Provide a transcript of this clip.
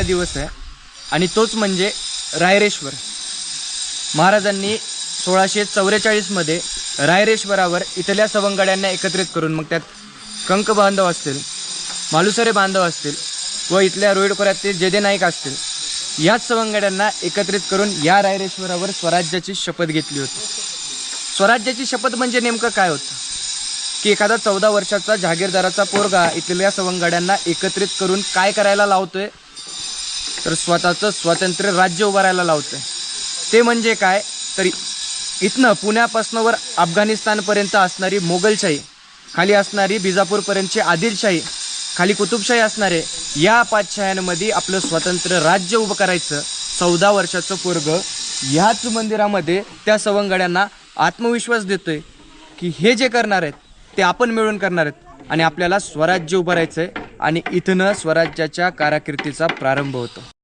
दिवस आहे आणि तोच म्हणजे रायरेश्वर। महाराजांनी 1644 मध्ये रायरेश्वरावर इथल्या सवंगड्यांना एकत्रित करून, मग त्यात कंक बांधव असतील, मालुसरे बांधव असतील व इथल्या रोहिडखोऱ्यातील जेदे नाईक असतील, याच सवंगड्यांना एकत्रित करून या रायरेश्वरावर स्वराज्याची शपथ घेतली होती। स्वराज्याची शपथ म्हणजे नेमकं काय होतं की एखादा 14 वर्षाचा जहागीरदाराचा पोरगा इथल्या सवंगड्यांना एकत्रित करून काय करायला लावतोय, तर स्वतःचं स्वतंत्र राज्य उभारायला लावतोय। ते म्हणजे काय, तर इथनं पुण्यापासून वर अफगाणिस्तानपर्यंत असणारी मोगलशाही, खाली असणारी बिजापूरपर्यंतची आदिलशाही, खाली कुतुबशाही असणारे या पाचशाह्यांमध्ये आपलं स्वतंत्र राज्य उभं करायचं। 14 वर्षाचं पोरगं ह्याच मंदिरामध्ये त्या सवंगड्यांना आत्मविश्वास देतोय की हे जे करणार आहेत ते आपण मिळून करणार आहेत आणि आपल्याला स्वराज्य उभारायचं आहे। आणि इथनं स्वराज्याच्या कारकिर्दीचा प्रारंभ होतो।